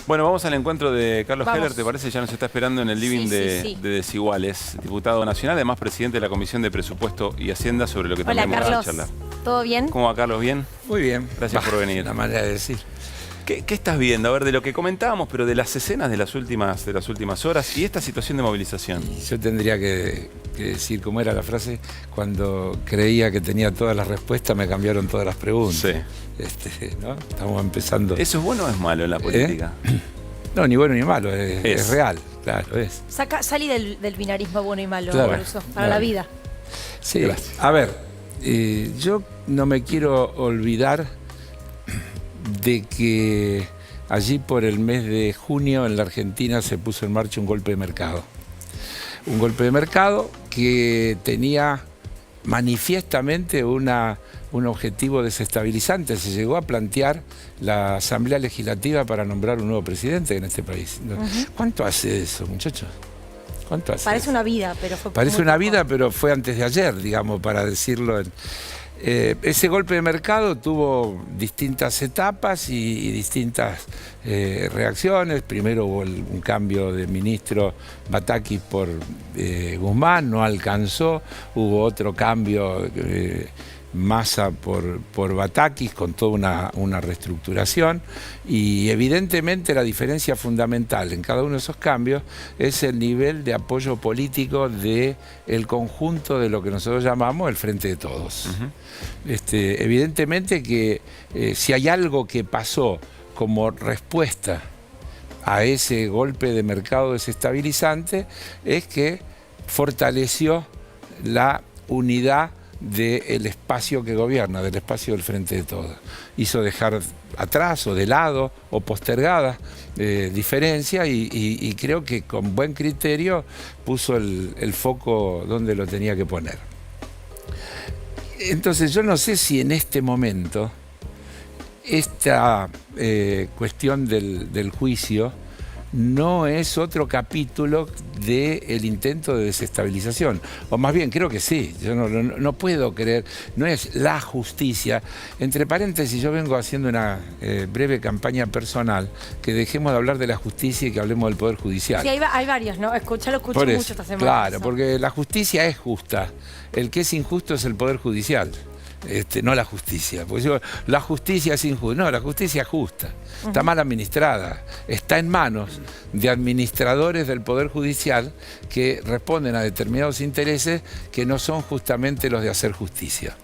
Bueno, vamos al encuentro de Carlos Vamos. Heller, ¿te parece? Ya nos está esperando en el living Sí. de Desiguales, diputado nacional, además presidente de la Comisión de Presupuesto y Hacienda, sobre lo que Hola, también vamos a Carlos. charlar. ¿Todo bien? ¿Cómo va, Carlos? ¿Bien? Muy bien. Gracias por venir. Una manera de decir. ¿Qué estás viendo? A ver, de lo que comentábamos, pero de las escenas de las últimas horas y esta situación de movilización. Yo tendría que decir cómo era la frase. Cuando creía que tenía todas las respuestas, me cambiaron todas las preguntas. Sí. ¿No? Estamos empezando. ¿Eso es bueno o es malo en la política? No, ni bueno ni malo, es real, claro, es. Salí del binarismo bueno y malo, Claro, incluso, para claro. la vida. Sí, Gracias. a ver, yo no me quiero olvidar de que allí por el mes de junio en la Argentina se puso en marcha un golpe de mercado. Un golpe de mercado que tenía manifiestamente un objetivo desestabilizante. Se llegó a plantear la Asamblea Legislativa para nombrar un nuevo presidente en este país. ¿Cuánto hace eso, muchachos? ¿Cuánto hace? Parece una vida, pero fue Parece muy una poco. vida, pero fue antes de ayer, digamos, para decirlo. Ese golpe de mercado tuvo distintas etapas y distintas reacciones. Primero hubo un cambio de ministro Batakis por Guzmán, no alcanzó. Hubo otro cambio, Massa por Batakis, con toda una reestructuración. Y evidentemente la diferencia fundamental en cada uno de esos cambios es el nivel de apoyo político del conjunto de lo que nosotros llamamos el Frente de Todos. Evidentemente que si hay algo que pasó como respuesta a ese golpe de mercado desestabilizante, es que fortaleció la unidad del espacio que gobierna, del espacio del Frente de Todos. Hizo dejar atrás o de lado o postergadas diferencias y creo que con buen criterio puso el foco donde lo tenía que poner. Entonces yo no sé si en este momento esta cuestión del juicio no es otro capítulo del intento de desestabilización. O más bien, creo que sí. Yo no puedo creer, no es la justicia. Entre paréntesis, yo vengo haciendo una breve campaña personal que dejemos de hablar de la justicia y que hablemos del Poder Judicial. Sí, hay varios, ¿no? Ya lo escuché Por eso, mucho esta semana. claro, eso. porque la justicia es justa. El que es injusto es el Poder Judicial. No la justicia. Porque yo, la justicia es injusta. No, la justicia es justa. Está mal administrada. Está en manos de administradores del Poder Judicial que responden a determinados intereses que no son justamente los de hacer justicia.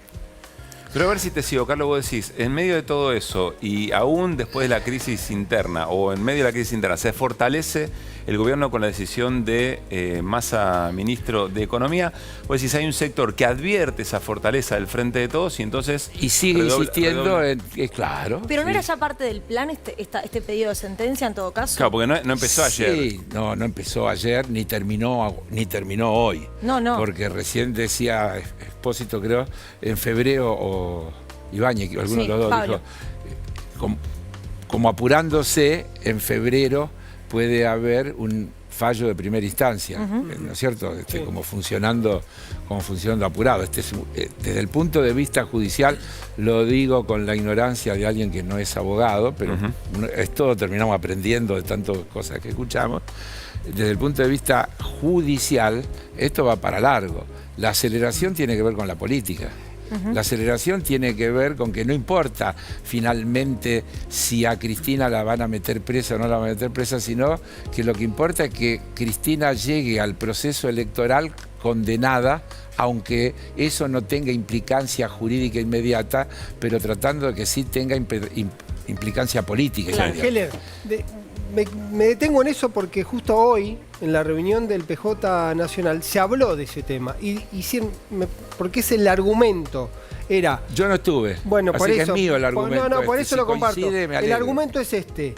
Pero a ver si te sigo, Carlos, vos decís, en medio de todo eso y aún después de la crisis interna o en medio de la crisis interna, ¿se fortalece el gobierno con la decisión de Massa, ministro de Economía? Vos decís, hay un sector que advierte esa fortaleza del Frente de Todos y entonces... Y sigue insistiendo en que, claro. Pero no sí. era ya parte del plan este pedido de sentencia en todo caso. Claro, porque no empezó ayer. Sí, no empezó ayer ni terminó hoy. No. Porque recién decía Expósito, creo, en febrero, o Ibáñez, alguno de los dos Pablo. dijo, como apurándose, en febrero puede haber un fallo de primera instancia, ¿no es cierto? Como funcionando apurado. Desde el punto de vista judicial, lo digo con la ignorancia de alguien que no es abogado, pero esto terminamos aprendiendo de tantas cosas que escuchamos. Desde el punto de vista judicial, esto va para largo. La aceleración tiene que ver con la política. La aceleración tiene que ver con que no importa finalmente si a Cristina la van a meter presa o no la van a meter presa, sino que lo que importa es que Cristina llegue al proceso electoral condenada, aunque eso no tenga implicancia jurídica inmediata, pero tratando de que sí tenga implicancia política inmediata. Heller, me detengo en eso porque justo hoy, en la reunión del PJ Nacional, se habló de ese tema. Porque es el argumento. Yo no estuve. Bueno, así por que eso. es mío el argumento. Por eso Si lo comparto. coincide, me El alegro. argumento es este.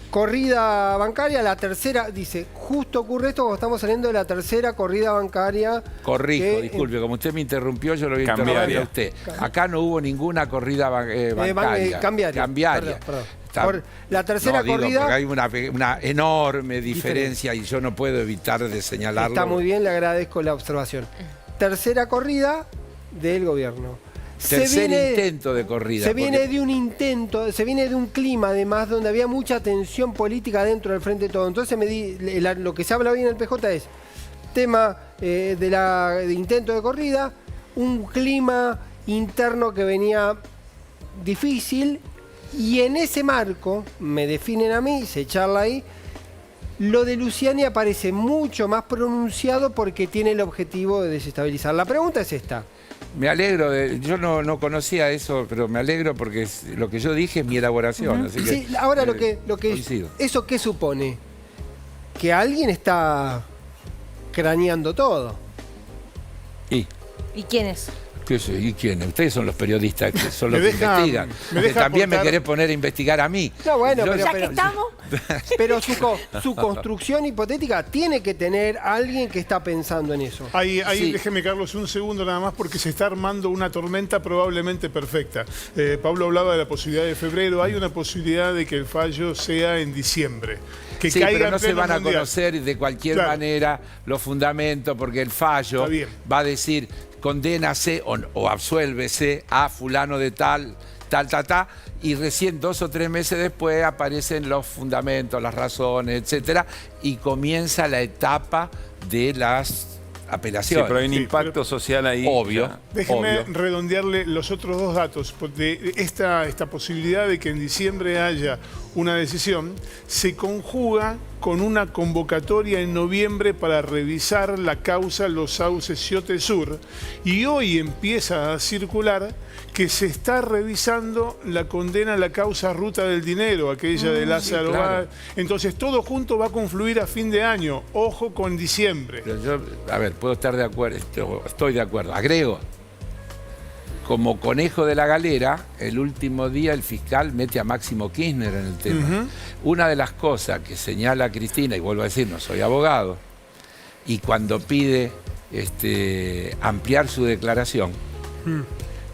Corrida bancaria, la tercera, dice, justo ocurre esto cuando estamos saliendo de la tercera corrida bancaria. Corrijo, disculpe, como usted me interrumpió, yo lo voy a interrumpir a usted. Acá no hubo ninguna corrida bancaria. Cambiaria. Perdón. Por la tercera corrida... Porque hay una enorme diferencia y yo no puedo evitar de señalarlo. Está muy bien, le agradezco la observación. Tercera corrida del gobierno. Tercer intento de corrida. Se viene de un intento, se viene de un clima además donde había mucha tensión política dentro del Frente de Todo. Entonces lo que se habla hoy en el PJ es tema de intento de corrida, un clima interno que venía difícil, y en ese marco, me definen a mí, se charla ahí, lo de Luciani aparece mucho más pronunciado porque tiene el objetivo de desestabilizar. La pregunta es esta. Me alegro, yo no conocía eso, pero me alegro porque lo que yo dije es mi elaboración. Así que, sí, ahora lo que coincido. ¿eso qué supone? Que alguien está craneando todo. ¿Y quién es? qué sé? ¿Y quién? Ustedes son los periodistas, que son los que investigan. deja También me aportar... querés poner a investigar a mí. No, bueno, Ya que estamos... Pero su construcción hipotética tiene que tener alguien que está pensando en eso. Ahí Sí. déjeme, Carlos, un segundo nada más, porque se está armando una tormenta probablemente perfecta. Pablo hablaba de la posibilidad de febrero. Hay una posibilidad de que el fallo sea en diciembre. Que Sí, caiga pero no en se pleno van a mundial. conocer de cualquier Claro. manera los fundamentos, porque el fallo Está bien. va a decir condénase o absuélvese a fulano de tal, y recién 2 o 3 meses después aparecen los fundamentos, las razones, etcétera, y comienza la etapa de las Sí, apelaciones. pero hay un Sí, impacto pero- social ahí. Obvio. ya. Déjenme Obvio. redondearle los otros 2 datos. De esta posibilidad de que en diciembre haya una decisión se conjuga con una convocatoria en noviembre para revisar la causa Los Sauces Ciote Sur. Y hoy empieza a circular que se está revisando la condena a la causa Ruta del Dinero, aquella de Lázaro. sí, claro. Entonces todo junto va a confluir a fin de año. Ojo con diciembre. Pero yo, a ver, puedo estar de acuerdo, estoy de acuerdo. Agrego, como conejo de la galera, el último día el fiscal mete a Máximo Kirchner en el tema. Una de las cosas que señala Cristina, y vuelvo a decir, no soy abogado, y cuando pide ampliar su declaración,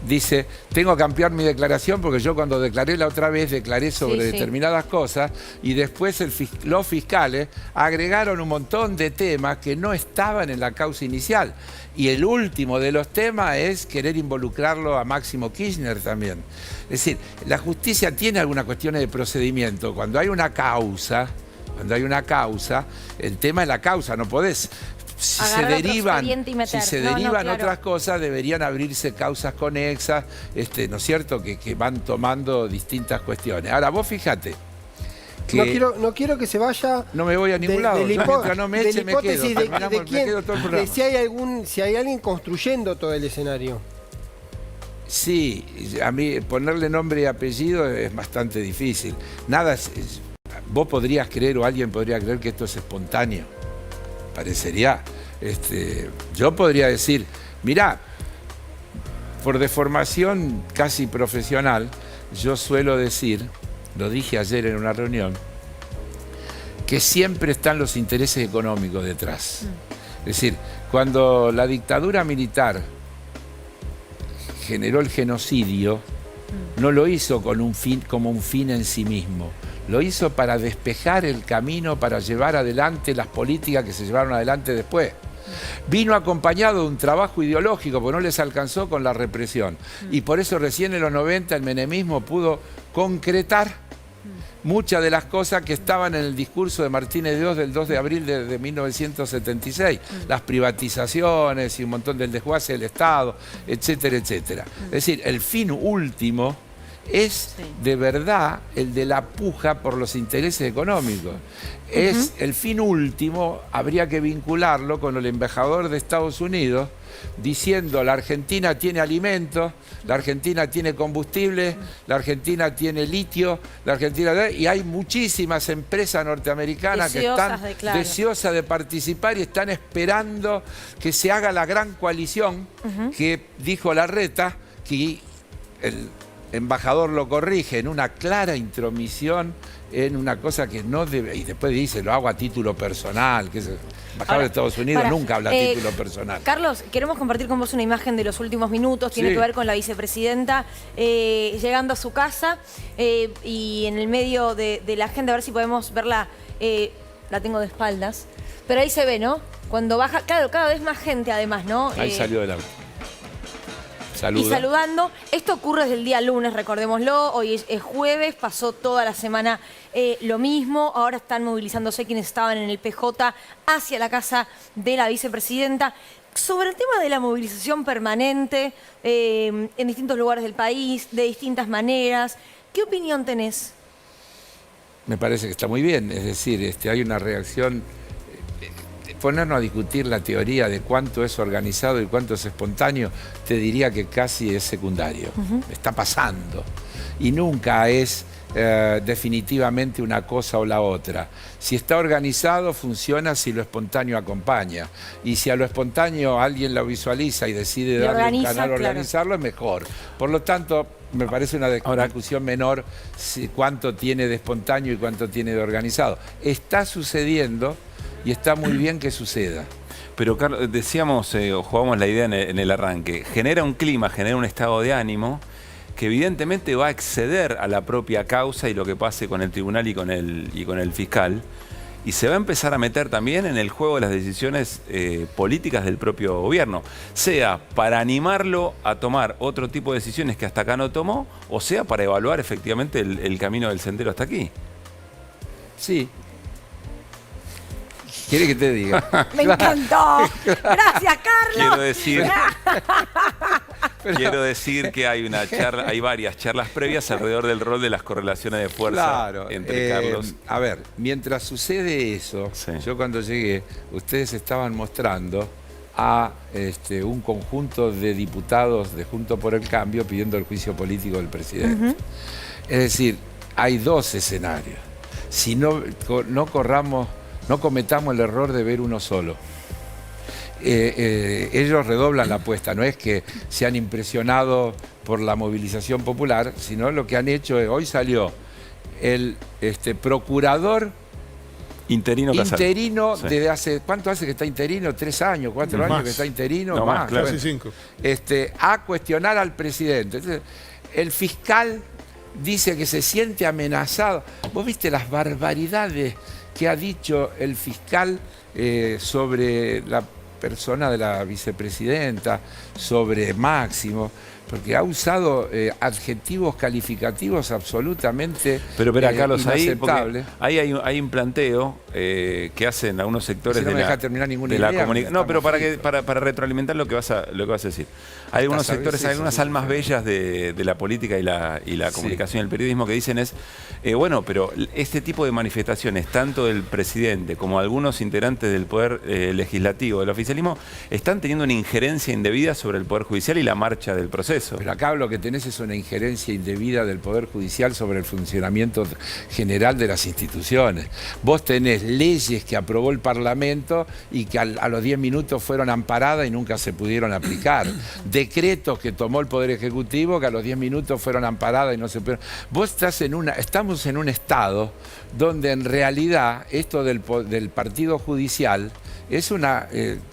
dice, tengo que ampliar mi declaración porque yo cuando declaré la otra vez declaré sobre Sí, sí. determinadas cosas y después los fiscales agregaron un montón de temas que no estaban en la causa inicial. Y el último de los temas es querer involucrarlo a Máximo Kirchner también. Es decir, la justicia tiene algunas cuestiones de procedimiento. Cuando hay una causa, el tema es la causa, no podés. Si se Agarrar otro derivan, expediente y meter. si se No, no, derivan claro. otras cosas, deberían abrirse causas conexas, ¿no es cierto? Que van tomando distintas cuestiones. Ahora, vos fíjate que No quiero que se vaya. no me voy a ningún lado. Yo mientras no me de la eche, me quedo. hipótesis Terminamos, me quedo todo el de programa. si hay alguien construyendo todo el escenario. Sí, a mí ponerle nombre y apellido es bastante difícil. Nada, vos podrías creer o alguien podría creer que esto es espontáneo. Parecería. Yo podría decir, mirá, por deformación casi profesional, yo suelo decir, lo dije ayer en una reunión, que siempre están los intereses económicos detrás. Es decir, cuando la dictadura militar generó el genocidio, no lo hizo con un fin, como un fin en sí mismo. Lo hizo para despejar el camino, para llevar adelante las políticas que se llevaron adelante después. Vino acompañado de un trabajo ideológico, porque no les alcanzó con la represión. Y por eso recién en los 90 el menemismo pudo concretar muchas de las cosas que estaban en el discurso de Martínez de Oz del 2 de abril de 1976. Las privatizaciones y un montón del desguace del Estado, etcétera, etcétera. Es decir, el fin último es de verdad el de la puja por los intereses económicos. Es el fin último, habría que vincularlo con el embajador de Estados Unidos diciendo la Argentina tiene alimentos, la Argentina tiene combustible, la Argentina tiene litio, la Argentina, y hay muchísimas empresas norteamericanas que están deseosas de participar y están esperando que se haga la gran coalición que dijo Larreta, que el embajador lo corrige en una clara intromisión en una cosa que no debe, y después dice, lo hago a título personal, que es el embajador de Estados Unidos nunca habla a título personal. Carlos, queremos compartir con vos una imagen de los últimos minutos, tiene Sí. que ver con la vicepresidenta llegando a su casa y en el medio de la gente, a ver si podemos verla, la tengo de espaldas, pero ahí se ve, ¿no? Cuando baja, claro, cada vez más gente además, ¿no? Ahí salió del auto. Saluda. y saludando. Esto ocurre desde el día lunes, recordémoslo. Hoy es jueves, pasó toda la semana lo mismo. Ahora están movilizándose quienes estaban en el PJ hacia la casa de la vicepresidenta. Sobre el tema de la movilización permanente en distintos lugares del país, de distintas maneras, ¿qué opinión tenés? Me parece que está muy bien, es decir, hay una reacción. Ponernos a discutir la teoría de cuánto es organizado y cuánto es espontáneo, te diría que casi es secundario. Está pasando. Y nunca es definitivamente una cosa o la otra. Si está organizado, funciona si lo espontáneo acompaña. Y si a lo espontáneo alguien lo visualiza y decide darle un canal a organizarlo, es mejor. Por lo tanto, me parece una discusión menor cuánto tiene de espontáneo y cuánto tiene de organizado. Está sucediendo y está muy bien que suceda. Pero Carlos, decíamos, o jugábamos la idea en el arranque, genera un clima, genera un estado de ánimo que evidentemente va a exceder a la propia causa y lo que pase con el tribunal y con el fiscal. Y se va a empezar a meter también en el juego de las decisiones políticas del propio gobierno, sea para animarlo a tomar otro tipo de decisiones que hasta acá no tomó, o sea para evaluar efectivamente el camino del sendero hasta aquí. Sí. ¿Quiere que te diga? ¡Me encantó! ¡Gracias, Carlos! Quiero decir que hay varias charlas previas alrededor del rol de las correlaciones de fuerza entre Carlos. A ver, mientras sucede eso, yo cuando llegué, ustedes estaban mostrando a un conjunto de diputados de Juntos por el Cambio pidiendo el juicio político del presidente. Es decir, hay dos escenarios. Si no cometamos el error de ver uno solo. Ellos redoblan la apuesta, no es que se han impresionado por la movilización popular, sino lo que han hecho es, hoy salió el procurador interino desde hace, ¿cuánto hace que está interino? 3 años, 4 años que está interino, no, más. Casi 5. A cuestionar al presidente. Entonces, el fiscal dice que se siente amenazado. ¿Vos viste las barbaridades que ha dicho el fiscal sobre la persona de la vicepresidenta, sobre Máximo? Porque ha usado adjetivos calificativos absolutamente Pero espera, Carlos, inaceptables. ahí hay un planteo que hacen algunos sectores no me deja terminar ninguna idea, comunicación. No, pero para retroalimentar lo que vas a decir. Hay algunos sectores, hay algunas almas bellas de la política y la comunicación y el periodismo que dicen bueno, pero este tipo de manifestaciones, tanto del presidente como algunos integrantes del poder legislativo, del oficialismo, están teniendo una injerencia indebida sobre el poder judicial y la marcha del proceso. Pero acá lo que tenés es una injerencia indebida del Poder Judicial sobre el funcionamiento general de las instituciones. Vos tenés leyes que aprobó el Parlamento y que a los 10 minutos fueron amparadas y nunca se pudieron aplicar. Decretos que tomó el Poder Ejecutivo que a los 10 minutos fueron amparadas y no se pudieron. Vos estamos en un estado donde en realidad esto del Partido Judicial es una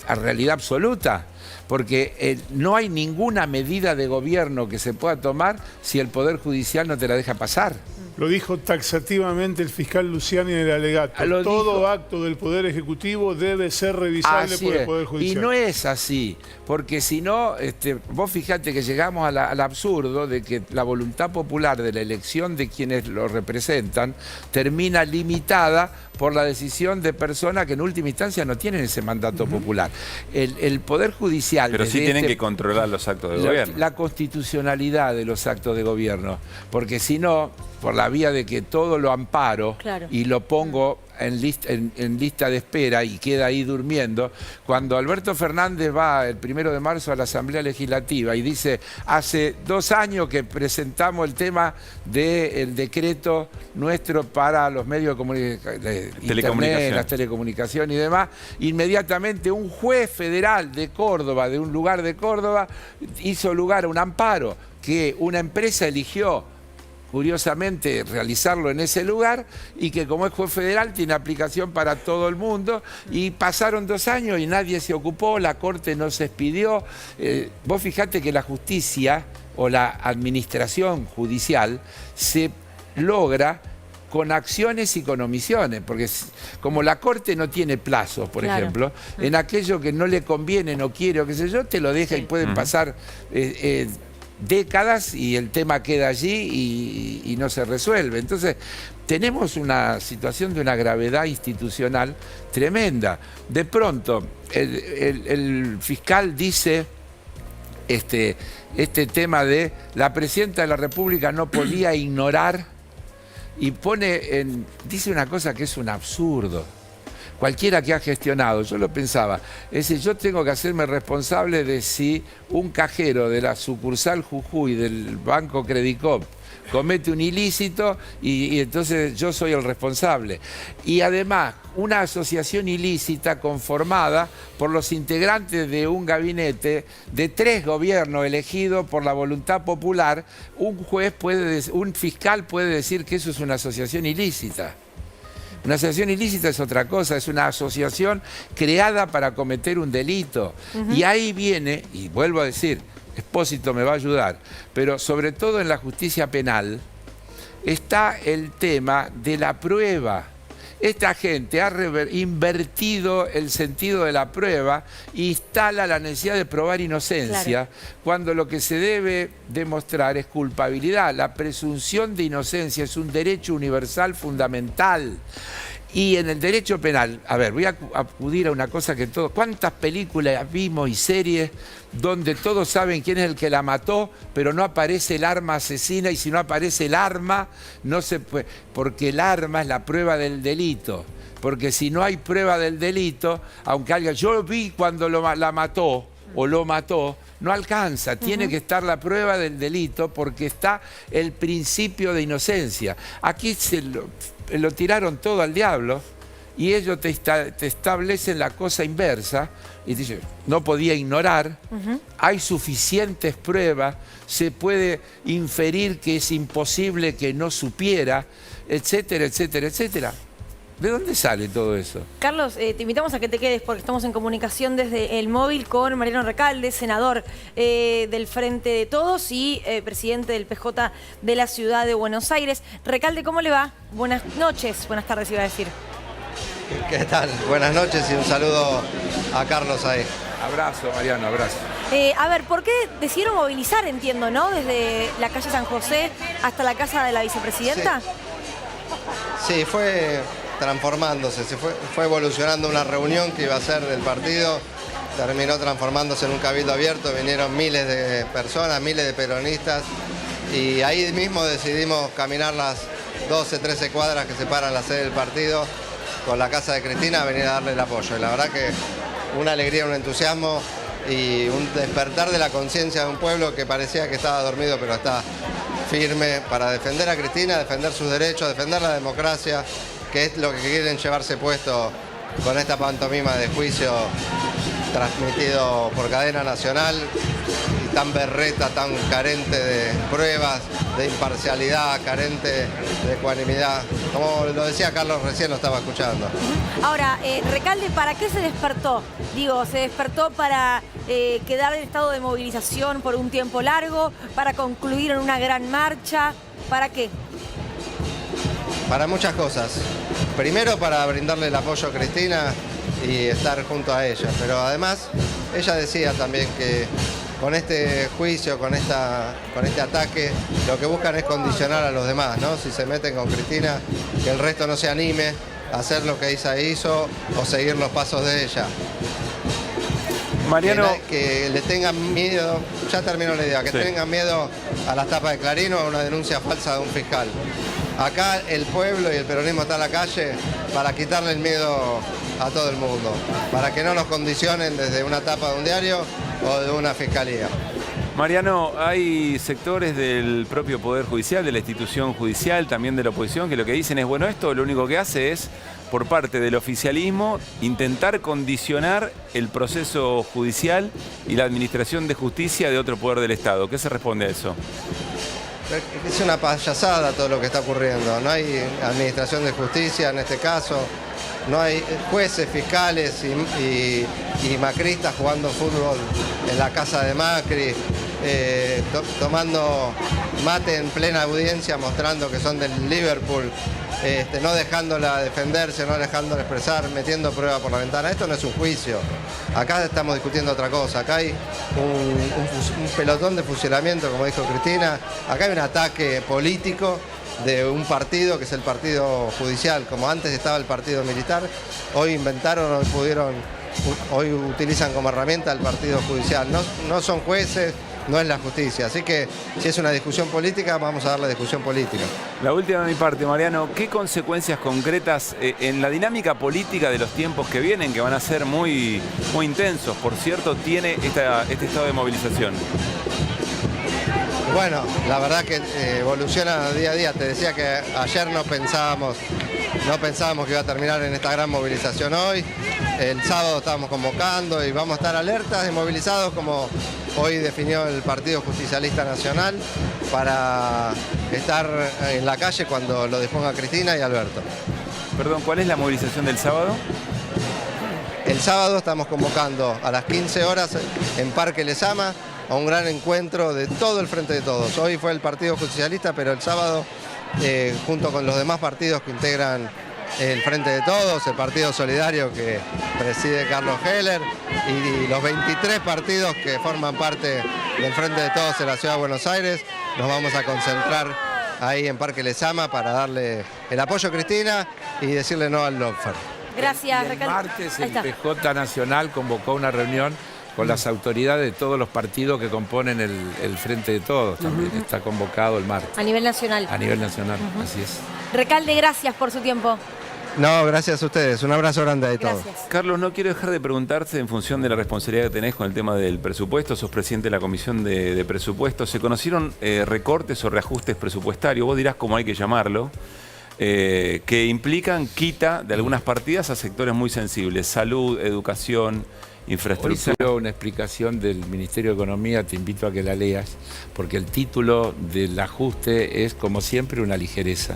realidad absoluta. Porque no hay ninguna medida de gobierno que se pueda tomar si el Poder Judicial no te la deja pasar. Lo dijo taxativamente el fiscal Luciani en el alegato. Todo acto del Poder Ejecutivo debe ser revisable por el Poder Judicial. Y no es así, porque si no, vos fijate que llegamos al absurdo de que la voluntad popular de la elección de quienes lo representan termina limitada por la decisión de personas que en última instancia no tienen ese mandato popular. El Poder Judicial... Pero sí tienen que controlar los actos de gobierno. La constitucionalidad de los actos de gobierno, porque si no, por la vía de que todo lo amparo y lo pongo en lista de espera y queda ahí durmiendo, cuando Alberto Fernández va el 1 de marzo a la Asamblea Legislativa y dice, hace 2 años que presentamos el tema del decreto nuestro para los medios de comunicación, Internet, las telecomunicaciones y demás, inmediatamente un juez federal de Córdoba, de un lugar de Córdoba, hizo lugar a un amparo que una empresa eligió curiosamente realizarlo en ese lugar y que como es juez federal tiene aplicación para todo el mundo y pasaron 2 años y nadie se ocupó, la Corte no se expidió. Vos fijate que la justicia o la administración judicial se logra con acciones y con omisiones, porque como la Corte no tiene plazos, por ejemplo, en aquello que no le conviene, no quiere o qué sé yo, te lo deja y pueden pasar décadas y el tema queda allí y no se resuelve. Entonces, tenemos una situación de una gravedad institucional tremenda. De pronto, el fiscal dice este tema de la presidenta de la República no podía ignorar y dice una cosa que es un absurdo. Cualquiera que ha gestionado, yo lo pensaba, es decir, yo tengo que hacerme responsable de si un cajero de la sucursal Jujuy del Banco Credicop comete un ilícito y entonces yo soy el responsable. Y además, una asociación ilícita conformada por los integrantes de un gabinete de 3 gobiernos elegidos por la voluntad popular, un fiscal puede decir que eso es una asociación ilícita. Una asociación ilícita es otra cosa, es una asociación creada para cometer un delito. Y ahí viene, y vuelvo a decir, Espósito me va a ayudar, pero sobre todo en la justicia penal está el tema de la prueba. Esta gente ha invertido el sentido de la prueba e instala la necesidad de probar inocencia, cuando lo que se debe demostrar es culpabilidad. La presunción de inocencia es un derecho universal fundamental. Y en el derecho penal, a ver, voy a acudir a una cosa que todos... ¿Cuántas películas vimos y series donde todos saben quién es el que la mató, pero no aparece el arma asesina, y si no aparece el arma, no se puede... Porque el arma es la prueba del delito. Porque si no hay prueba del delito, aunque alguien... Yo vi cuando la mató o lo mató, no alcanza. Tiene que estar la prueba del delito porque está el principio de inocencia. Aquí lo tiraron todo al diablo y ellos te establecen la cosa inversa y dicen, no podía ignorar, hay suficientes pruebas, se puede inferir que es imposible que no supiera, etcétera, etcétera, etcétera. ¿De dónde sale todo eso? Carlos, te invitamos a que te quedes porque estamos en comunicación desde el móvil con Mariano Recalde, senador del Frente de Todos y presidente del PJ de la Ciudad de Buenos Aires. Recalde, ¿cómo le va? Buenas noches, buenas tardes iba a decir. ¿Qué tal? Buenas noches y un saludo a Carlos ahí. Abrazo, Mariano, abrazo. A ver, ¿por qué decidieron movilizar, entiendo, ¿no? Desde la calle San José hasta la casa de la vicepresidenta. Sí, fue transformándose, fue evolucionando una reunión que iba a ser del partido, terminó transformándose en un cabildo abierto, vinieron miles de personas, miles de peronistas y ahí mismo decidimos caminar las 12, 13 cuadras que separan la sede del partido con la casa de Cristina a venir a darle el apoyo. Y la verdad que una alegría, un entusiasmo y un despertar de la conciencia de un pueblo que parecía que estaba dormido pero está firme para defender a Cristina, defender sus derechos, defender la democracia, que es lo que quieren llevarse puesto con esta pantomima de juicio transmitido por cadena nacional y tan berreta, tan carente de pruebas, de imparcialidad, carente de ecuanimidad. Como lo decía Carlos recién, lo estaba escuchando. Ahora, Recalde, ¿para qué se despertó? Digo, ¿se despertó para quedar en estado de movilización por un tiempo largo? ¿Para concluir en una gran marcha? ¿Para qué? Para muchas cosas. Primero para brindarle el apoyo a Cristina y estar junto a ella. Pero además, ella decía también que con este juicio, con este ataque, lo que buscan es condicionar a los demás, ¿no? Si se meten con Cristina, que el resto no se anime a hacer lo que ella hizo o seguir los pasos de ella. Mariano, que le tengan miedo, ya terminó la idea, que tengan miedo a las tapas de Clarín o a una denuncia falsa de un fiscal. Acá el pueblo y el peronismo está en la calle para quitarle el miedo a todo el mundo, para que no nos condicionen desde una tapa de un diario o de una fiscalía. Mariano, hay sectores del propio Poder Judicial, de la institución judicial, también de la oposición, que lo que dicen es, bueno, esto lo único que hace es, por parte del oficialismo, intentar condicionar el proceso judicial y la administración de justicia de otro poder del Estado. ¿Qué se responde a eso? Es una payasada todo lo que está ocurriendo. No hay administración de justicia en este caso. No hay jueces, fiscales y macristas jugando fútbol en la casa de Macri, tomando mate en plena audiencia, mostrando que son del Liverpool. no dejándola defenderse, no dejándola expresar, metiendo prueba por la ventana. Esto no es un juicio. Acá estamos discutiendo otra cosa. Acá hay un pelotón de fusilamiento, como dijo Cristina. Acá hay un ataque político de un partido que es el partido judicial, como antes estaba el partido militar. Hoy inventaron, hoy utilizan como herramienta el partido judicial. No son jueces, no es la justicia. Así que si es una discusión política, vamos a dar la discusión política. La última de mi parte, Mariano, ¿qué consecuencias concretas en la dinámica política de los tiempos que vienen, que van a ser muy intensos, por cierto, tiene este estado de movilización? Bueno, la verdad que evoluciona día a día. Te decía que ayer no pensábamos que iba a terminar en esta gran movilización hoy. El sábado estábamos convocando y vamos a estar alertas y movilizados, como hoy definió el Partido Justicialista Nacional, para estar en la calle cuando lo disponga Cristina y Alberto. Perdón, ¿cuál es la movilización del sábado? El sábado estamos convocando a las 15 horas en Parque Lezama a un gran encuentro de todo el Frente de Todos. Hoy fue el Partido Justicialista, pero el sábado, junto con los demás partidos que integran el Frente de Todos, el Partido Solidario que preside Carlos Heller y los 23 partidos que forman parte del Frente de Todos en la Ciudad de Buenos Aires, nos vamos a concentrar ahí en Parque Lezama para darle el apoyo a Cristina y decirle no al lawfare. Gracias, El Recalde. martes el PJ Nacional convocó una reunión con las autoridades de todos los partidos que componen el Frente de Todos. También está convocado el martes. A nivel nacional. A nivel nacional, así es. Recalde, gracias por su tiempo. No, gracias a ustedes. Un abrazo grande a todos. Gracias. Carlos, no quiero dejar de preguntarte, en función de la responsabilidad que tenés con el tema del presupuesto, sos presidente de la Comisión de Presupuestos, ¿se conocieron recortes o reajustes presupuestarios? Vos dirás cómo hay que llamarlo, que implican quita de algunas partidas a sectores muy sensibles: salud, educación, infraestructura. Hoy salió una explicación del Ministerio de Economía, te invito a que la leas, porque el título del ajuste es, como siempre, una ligereza.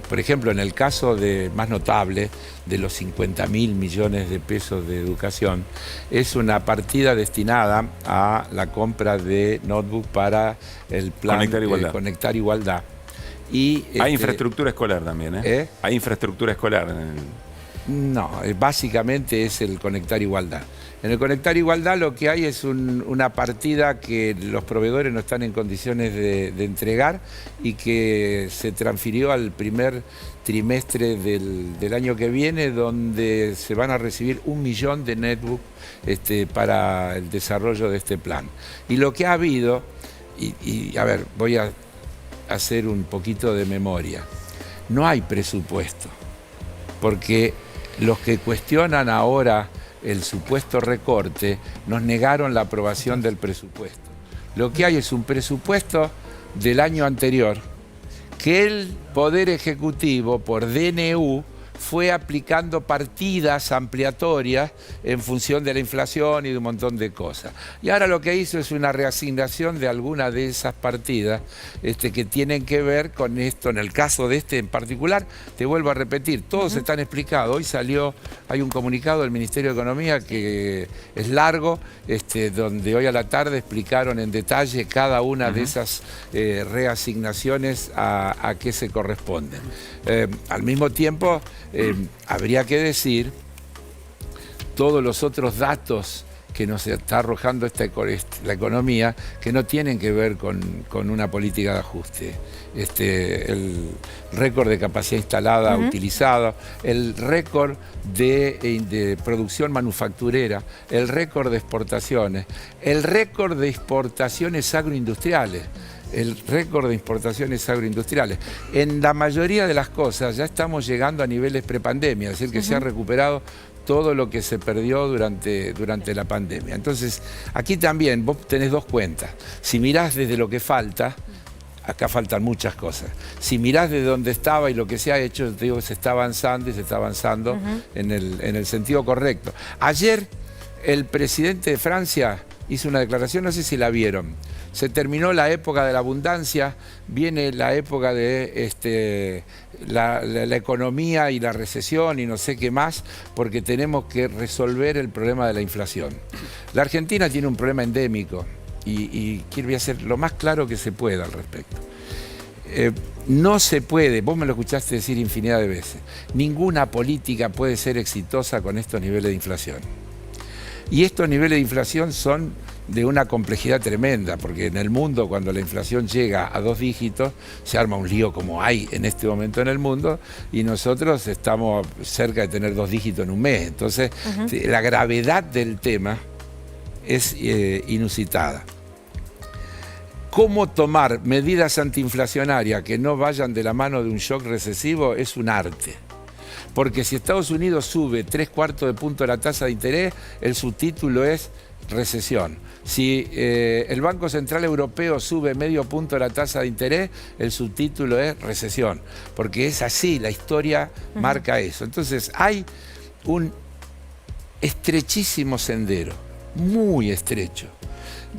Por ejemplo, en el caso más notable de los 50.000 millones de pesos de educación, es una partida destinada a la compra de notebook para el plan Conectar Igualdad. Y, hay infraestructura escolar también, ¿eh? Hay infraestructura escolar. No, básicamente es el Conectar Igualdad. En el Conectar Igualdad lo que hay es una partida que los proveedores no están en condiciones de entregar y que se transfirió al primer trimestre del año que viene, donde se van a recibir 1 millón de netbooks para el desarrollo de este plan. Y lo que ha habido, a ver, voy a hacer un poquito de memoria. No hay presupuesto, porque los que cuestionan ahora el supuesto recorte nos negaron la aprobación del presupuesto. Lo que hay es un presupuesto del año anterior que el Poder Ejecutivo, por DNU, fue aplicando partidas ampliatorias en función de la inflación y de un montón de cosas. Y ahora lo que hizo es una reasignación de algunas de esas partidas que tienen que ver con esto. En el caso de este en particular, te vuelvo a repetir, todos están explicados. Hoy hay un comunicado del Ministerio de Economía que es largo, donde hoy a la tarde explicaron en detalle cada una de esas reasignaciones a qué se corresponden. Al mismo tiempo, habría que decir todos los otros datos que nos está arrojando la economía, que no tienen que ver con una política de ajuste. El récord de capacidad instalada utilizada, el récord de producción manufacturera, el récord de exportaciones, el récord de exportaciones agroindustriales. El récord de importaciones agroindustriales. En la mayoría de las cosas ya estamos llegando a niveles prepandemia, es decir, que se ha recuperado todo lo que se perdió durante la pandemia. Entonces, aquí también vos tenés dos cuentas. Si mirás desde lo que falta, acá faltan muchas cosas. Si mirás de dónde estaba y lo que se ha hecho, te digo que se está avanzando y se está avanzando en el sentido correcto. Ayer el presidente de Francia hizo una declaración, no sé si la vieron. Se terminó la época de la abundancia, viene la época de la economía y la recesión y no sé qué más, porque tenemos que resolver el problema de la inflación. La Argentina tiene un problema endémico y voy a ser lo más claro que se pueda al respecto. no se puede, vos me lo escuchaste decir infinidad de veces, ninguna política puede ser exitosa con estos niveles de inflación. Y estos niveles de inflación son de una complejidad tremenda, porque en el mundo cuando la inflación llega a 2 dígitos, se arma un lío como hay en este momento en el mundo, y nosotros estamos cerca de tener 2 dígitos en un mes. Entonces, la gravedad del tema es inusitada. Cómo tomar medidas antiinflacionarias que no vayan de la mano de un shock recesivo es un arte. Porque si Estados Unidos sube 3/4 de punto la tasa de interés, el subtítulo es recesión. Si el Banco Central Europeo sube medio punto la tasa de interés, el subtítulo es recesión. Porque es así, la historia marca eso. Entonces hay un estrechísimo sendero, muy estrecho,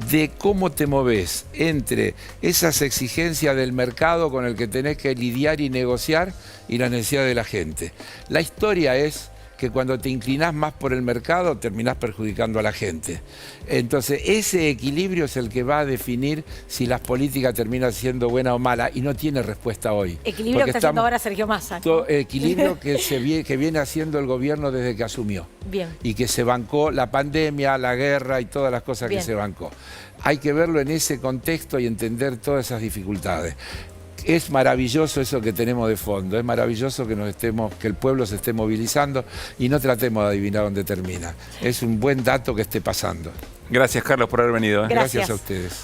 de cómo te moves entre esas exigencias del mercado con el que tenés que lidiar y negociar y la necesidad de la gente. La historia es que cuando te inclinás más por el mercado terminás perjudicando a la gente. Entonces ese equilibrio es el que va a definir si las políticas terminan siendo buenas o malas, y no tiene respuesta hoy. Equilibrio que está haciendo ahora Sergio Massa, ¿no? Equilibrio que viene haciendo el gobierno desde que asumió. Bien. Y que se bancó la pandemia, la guerra y todas las cosas que se bancó. Hay que verlo en ese contexto y entender todas esas dificultades. Es maravilloso eso que tenemos de fondo, es maravilloso que que el pueblo se esté movilizando, y no tratemos de adivinar dónde termina. Es un buen dato que esté pasando. Gracias, Carlos, por haber venido. Gracias. Gracias a ustedes.